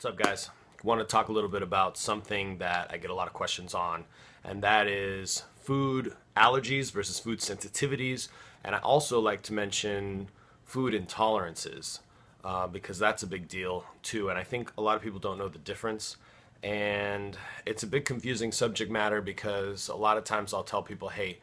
What's up, guys? I want to talk a little bit about something that I get a lot of questions on, and that is food allergies versus food sensitivities. And I also like to mention food intolerances because that's a big deal too. And I think a lot of people don't know the difference. And it's a big confusing subject matter because a lot of times I'll tell people, hey,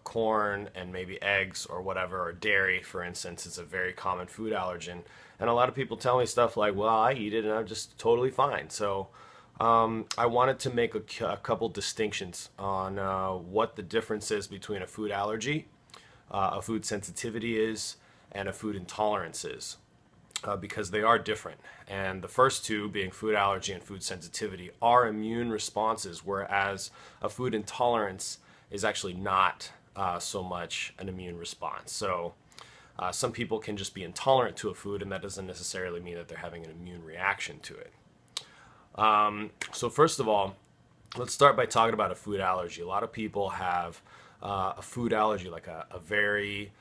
corn and maybe eggs or whatever, or dairy, for instance, is a very common food allergen. And a lot of people tell me stuff like, well, I eat it and I'm just totally fine. So I wanted to make a couple distinctions on what the difference is between a food allergy, a food sensitivity is, and a food intolerance is. Because they are different. And the first two, being food allergy and food sensitivity, are immune responses, whereas a food intolerance is actually not so much an immune response. So some people can just be intolerant to a food, and that doesn't necessarily mean that they're having an immune reaction to it. So first of all, let's start by talking about a food allergy. A lot of people have a food allergy, like a very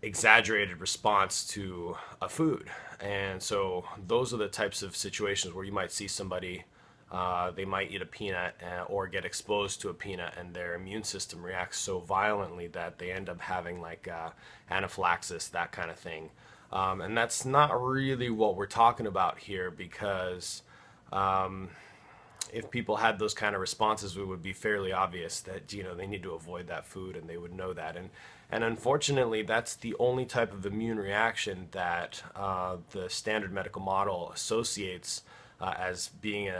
exaggerated response to a food. And so those are the types of situations where you might see somebody, they might eat a peanut or get exposed to a peanut, and their immune system reacts so violently that they end up having like anaphylaxis, that kind of thing. And that's not really what we're talking about here, because if people had those kind of responses, it would be fairly obvious that they need to avoid that food, and they would know that. And unfortunately, that's the only type of immune reaction that the standard medical model associates as being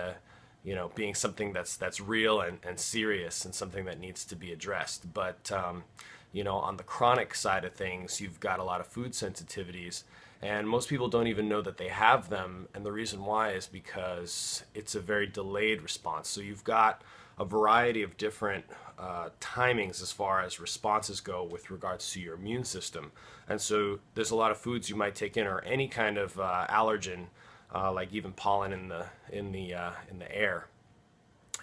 being something that's real and serious, and something that needs to be addressed. But on the chronic side of things, you've got a lot of food sensitivities, and most people don't even know that they have them. And the reason why is because it's a very delayed response. So you've got a variety of different timings as far as responses go with regards to your immune system. And so there's a lot of foods you might take in, or any kind of allergen, like even pollen in the air.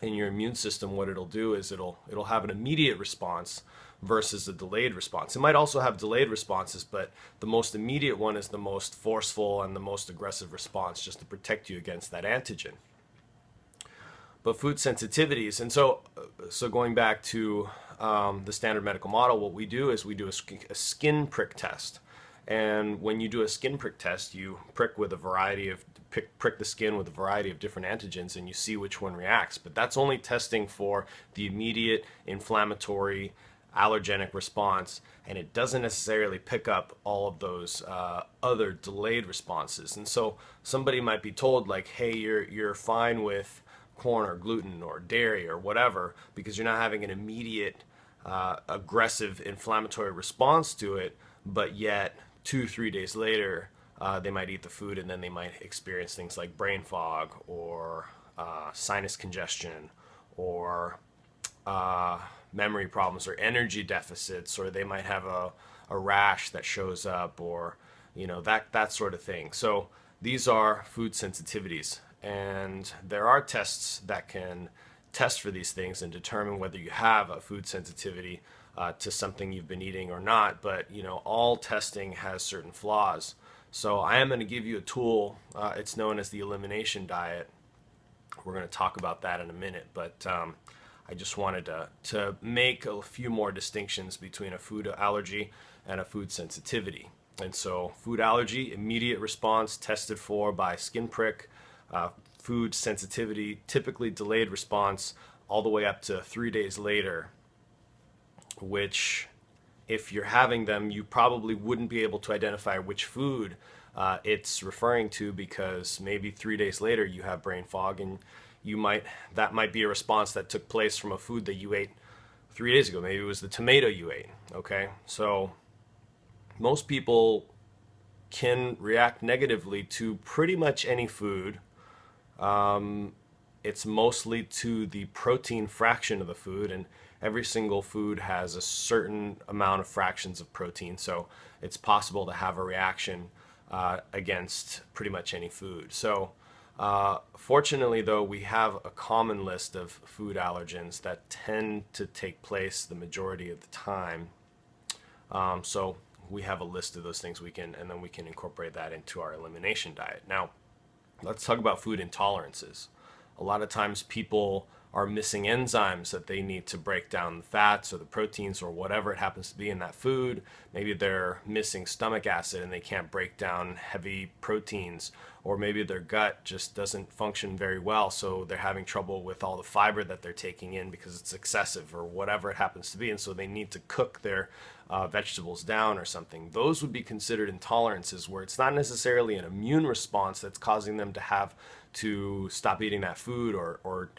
In your immune system, what it'll do is it'll have an immediate response versus a delayed response. It might also have delayed responses, but the most immediate one is the most forceful and the most aggressive response, just to protect you against that antigen. But food sensitivities, and so going back to the standard medical model, what we do is we do a skin prick test. And when you do a skin prick test, you prick the skin with a variety of different antigens, and you see which one reacts. But that's only testing for the immediate inflammatory allergenic response, and it doesn't necessarily pick up all of those other delayed responses. And so somebody might be told, like, hey, you're fine with corn or gluten or dairy or whatever, because you're not having an immediate aggressive inflammatory response to it, but yet 2-3 days later they might eat the food, and then they might experience things like brain fog or sinus congestion, or memory problems, or energy deficits, or they might have a rash that shows up, or that sort of thing. So these are food sensitivities, and there are tests that can test for these things and determine whether you have a food sensitivity to something you've been eating or not. But all testing has certain flaws. So I am going to give you a tool. It's known as the elimination diet. We're going to talk about that in a minute, but I just wanted to make a few more distinctions between a food allergy and a food sensitivity. And so food allergy, immediate response, tested for by skin prick. Food sensitivity, typically delayed response, all the way up to 3 days later, which, if you're having them, you probably wouldn't be able to identify which food it's referring to, because maybe 3 days later you have brain fog, and that might be a response that took place from a food that you ate 3 days ago. Maybe it was the tomato you ate. Okay, so most people can react negatively to pretty much any food. It's mostly to the protein fraction of the food, and every single food has a certain amount of fractions of protein, so it's possible to have a reaction against pretty much any food. So fortunately, though, we have a common list of food allergens that tend to take place the majority of the time. So we have a list of those things and then we can incorporate that into our elimination diet. Now, let's talk about food intolerances. A lot of times people are missing enzymes that they need to break down the fats or the proteins or whatever it happens to be in that food. Maybe they're missing stomach acid and they can't break down heavy proteins, or maybe their gut just doesn't function very well, so they're having trouble with all the fiber that they're taking in because it's excessive or whatever it happens to be, and so they need to cook their vegetables down or something. Those would be considered intolerances, where it's not necessarily an immune response that's causing them to have to stop eating that food or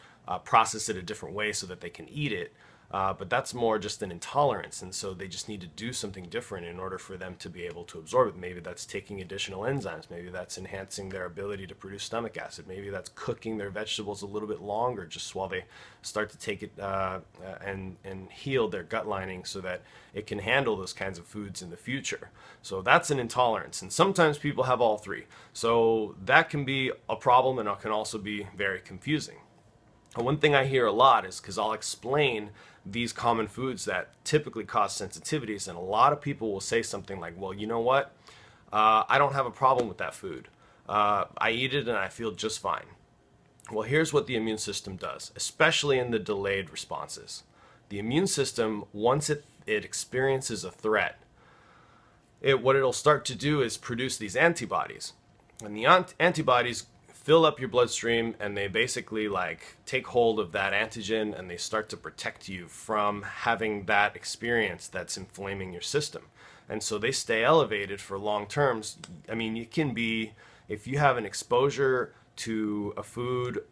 process it a different way so that they can eat it. But that's more just an intolerance, and so they just need to do something different in order for them to be able to absorb it. Maybe that's taking additional enzymes. Maybe that's enhancing their ability to produce stomach acid. Maybe that's cooking their vegetables a little bit longer just while they start to take it and heal their gut lining so that it can handle those kinds of foods in the future. So that's an intolerance, and sometimes people have all three. So that can be a problem, and it can also be very confusing. And one thing I hear a lot is, because I'll explain these common foods that typically cause sensitivities, and a lot of people will say something like, well, you know what? I don't have a problem with that food. I eat it and I feel just fine. Well, here's what the immune system does, especially in the delayed responses. The immune system, once it experiences a threat, what it'll start to do is produce these antibodies. And the antibodies fill up your bloodstream, and they basically like take hold of that antigen and they start to protect you from having that experience that's inflaming your system. And so they stay elevated for long terms. I mean, it can be, if you have an exposure to a food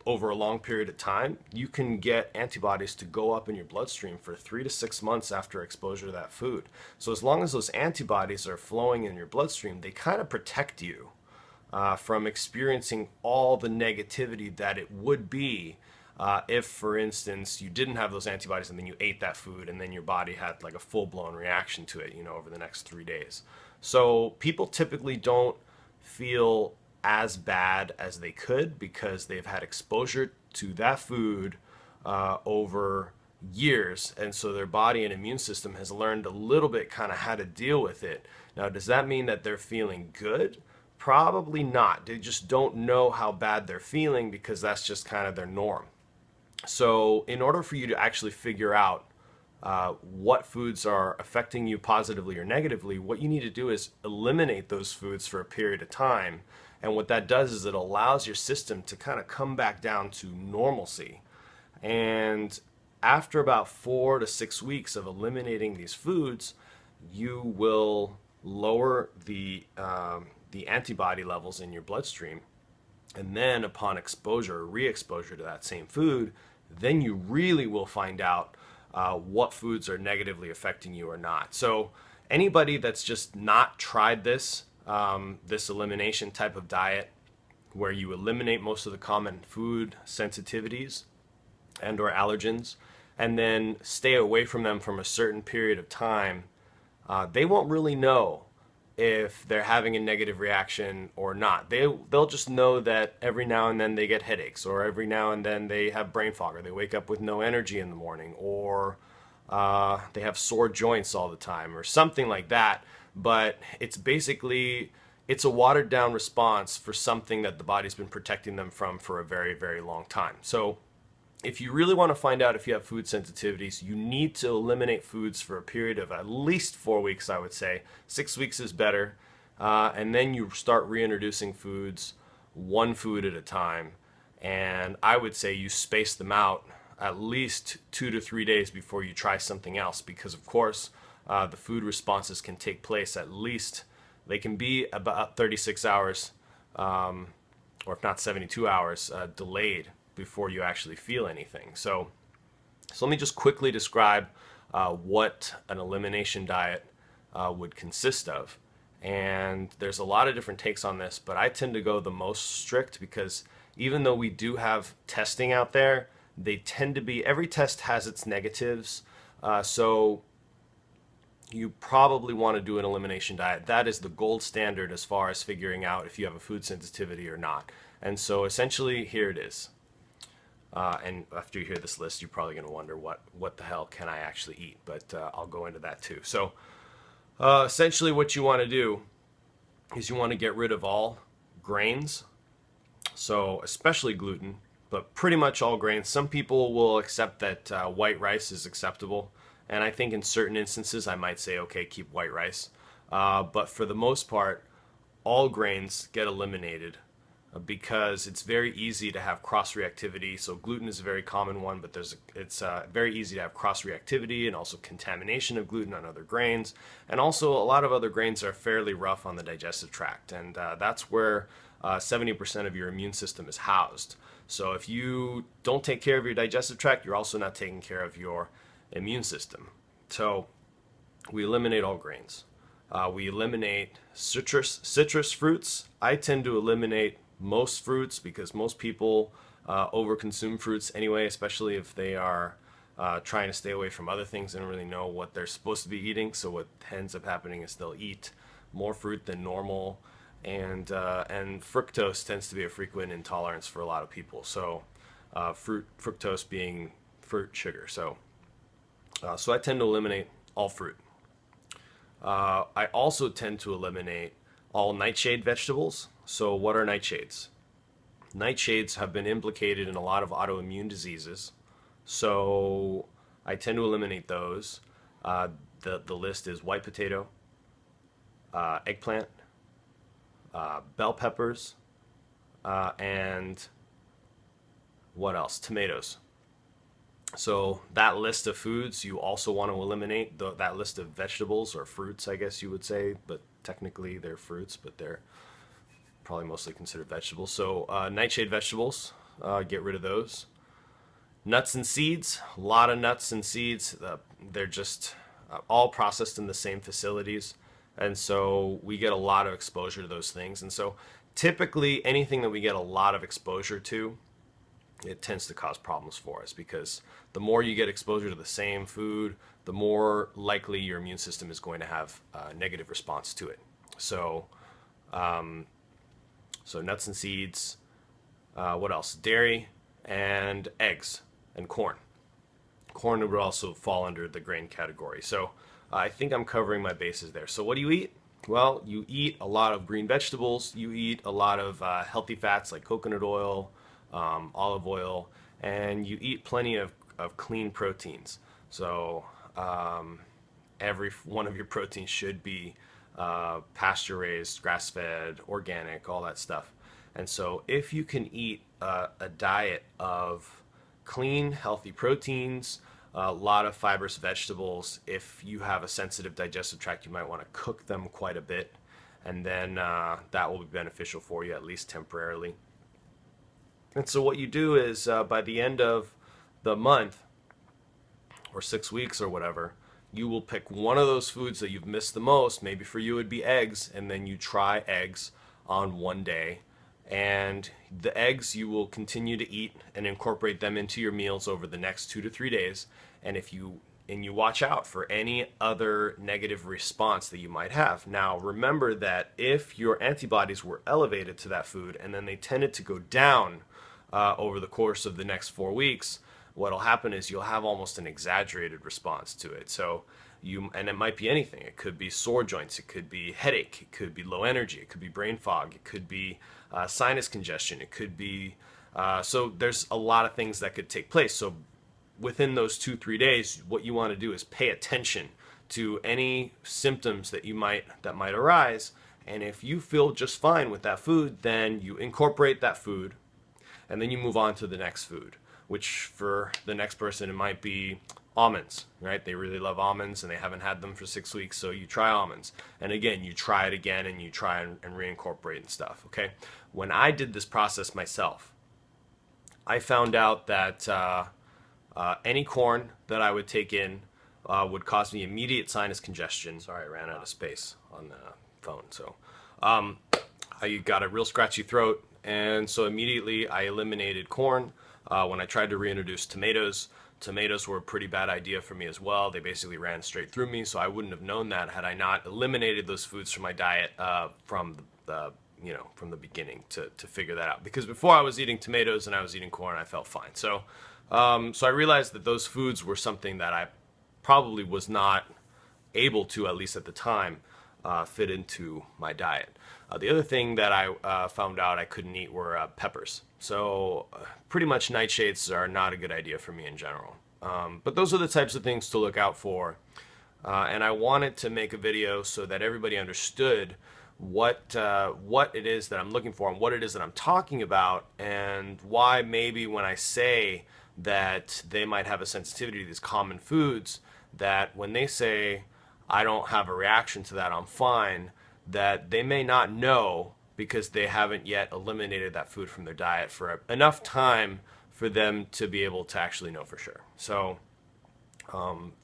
over a long period of time, you can get antibodies to go up in your bloodstream for 3 to 6 months after exposure to that food. So as long as those antibodies are flowing in your bloodstream, they kind of protect you from experiencing all the negativity that it would be if, for instance, you didn't have those antibodies and then you ate that food and then your body had like a full-blown reaction to it, over the next 3 days. So people typically don't feel as bad as they could because they've had exposure to that food over years, and so their body and immune system has learned a little bit kind of how to deal with it. Now, does that mean that they're feeling good? Probably not. They just don't know how bad they're feeling because that's just kind of their norm. So in order for you to actually figure out what foods are affecting you positively or negatively, what you need to do is eliminate those foods for a period of time. And what that does is it allows your system to kind of come back down to normalcy. And after about 4 to 6 weeks of eliminating these foods, you will lower the antibody levels in your bloodstream, and then upon exposure or re-exposure to that same food, then you really will find out what foods are negatively affecting you or not. So anybody that's just not tried this elimination type of diet, where you eliminate most of the common food sensitivities and or allergens, and then stay away from them from a certain period of time, they won't really know if they're having a negative reaction or not. They'll just know that every now and then they get headaches, or every now and then they have brain fog, or they wake up with no energy in the morning, or they have sore joints all the time, or something like that. But it's basically, it's a watered down response for something that the body's been protecting them from for a very, very long time. So if you really want to find out if you have food sensitivities, you need to eliminate foods for a period of at least 4 weeks, I would say. 6 weeks is better. And then you start reintroducing foods, one food at a time. And I would say you space them out at least 2 to 3 days before you try something else, because of course the food responses can take place at least, they can be about 36 hours, or if not 72 hours, delayed before you actually feel anything. So let me just quickly describe what an elimination diet would consist of. And there's a lot of different takes on this, but I tend to go the most strict, because even though we do have testing out there, they tend to be, every test has its negatives. So you probably want to do an elimination diet. That is the gold standard as far as figuring out if you have a food sensitivity or not. And so essentially, here it is. And after you hear this list, you're probably going to wonder what the hell can I actually eat, but I'll go into that too. So Essentially what you want to do is you want to get rid of all grains, so especially gluten, but pretty much all grains. Some people will accept that white rice is acceptable, and I think in certain instances I might say, okay, keep white rice. But for the most part, all grains get eliminated because it's very easy to have cross-reactivity. So gluten is a very common one, but it's very easy to have cross-reactivity and also contamination of gluten on other grains. And also a lot of other grains are fairly rough on the digestive tract, and that's where 70% of your immune system is housed. So if you don't take care of your digestive tract, you're also not taking care of your immune system. So we eliminate all grains. We eliminate citrus fruits. I tend to eliminate most fruits because most people overconsume fruits anyway, especially if they are trying to stay away from other things and don't really know what they're supposed to be eating. So what ends up happening is they'll eat more fruit than normal, and fructose tends to be a frequent intolerance for a lot of people. So fructose being fruit sugar. So I tend to eliminate all fruit. I also tend to eliminate all nightshade vegetables. So what are nightshades? Nightshades have been implicated in a lot of autoimmune diseases. So I tend to eliminate those. The list is white potato, eggplant, bell peppers, and what else? Tomatoes. So that list of foods you also want to eliminate. That list of vegetables or fruits, I guess you would say, but technically they're fruits, but they're probably mostly considered vegetables. So nightshade vegetables, get rid of those. Nuts and seeds, a lot of nuts and seeds. They're just all processed in the same facilities, and so we get a lot of exposure to those things. And so typically anything that we get a lot of exposure to, it tends to cause problems for us, because the more you get exposure to the same food, the more likely your immune system is going to have a negative response to it. So, so nuts and seeds, what else? Dairy and eggs and corn. Corn would also fall under the grain category. So I think I'm covering my bases there. So what do you eat? Well, you eat a lot of green vegetables. You eat a lot of healthy fats like coconut oil, olive oil, and you eat plenty of clean proteins. So every one of your proteins should be pasture raised, grass fed, organic, all that stuff. And so if you can eat a diet of clean, healthy proteins, a lot of fibrous vegetables, if you have a sensitive digestive tract, you might want to cook them quite a bit, and then that will be beneficial for you, at least temporarily. And so what you do is by the end of the month or 6 weeks or whatever, you will pick one of those foods that you've missed the most. Maybe for you it would be eggs, and then you try eggs on one day. And the eggs you will continue to eat and incorporate them into your meals over the next 2 to 3 days. And if you watch out for any other negative response that you might have. Now, remember that if your antibodies were elevated to that food and then they tended to go down over the course of the next 4 weeks, what'll happen is you'll have almost an exaggerated response to it. So and it might be anything. It could be sore joints, it could be headache, it could be low energy, it could be brain fog, it could be sinus congestion, it could be, so there's a lot of things that could take place. So within those 2-3 days, what you want to do is pay attention to any symptoms that might arise. And if you feel just fine with that food, then you incorporate that food, and then you move on to the next food, which for the next person, it might be almonds, right? They really love almonds and they haven't had them for 6 weeks, so you try almonds. And again, you try it again and you try and reincorporate and stuff, okay? When I did this process myself, I found out that any corn that I would take in would cause me immediate sinus congestion. Sorry, I ran out of space on the phone. So I got a real scratchy throat, and so immediately I eliminated corn. When I tried to reintroduce tomatoes, tomatoes were a pretty bad idea for me as well. They basically ran straight through me, so I wouldn't have known that had I not eliminated those foods from my diet from the beginning to figure that out. Because before I was eating tomatoes and I was eating corn, I felt fine. So so I realized that those foods were something that I probably was not able to, at least at the time, fit into my diet. The other thing that I found out I couldn't eat were peppers. So pretty much nightshades are not a good idea for me in general. But those are the types of things to look out for. And I wanted to make a video so that everybody understood what it is that I'm looking for and what it is that I'm talking about, and why maybe when I say that they might have a sensitivity to these common foods, that when they say I don't have a reaction to that, I'm fine, that they may not know because they haven't yet eliminated that food from their diet for enough time for them to be able to actually know for sure. So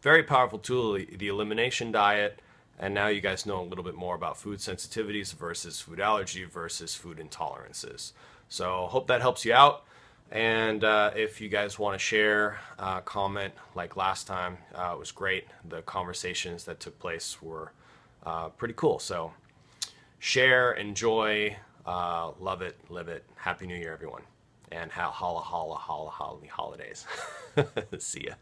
very powerful tool, the elimination diet. And now you guys know a little bit more about food sensitivities versus food allergy versus food intolerances. So hope that helps you out. And if you guys want to share, comment like last time, it was great. The conversations that took place were pretty cool. So share, enjoy, love it, live it. Happy New Year, everyone. And holla, holla, holla, holla, holidays. See ya.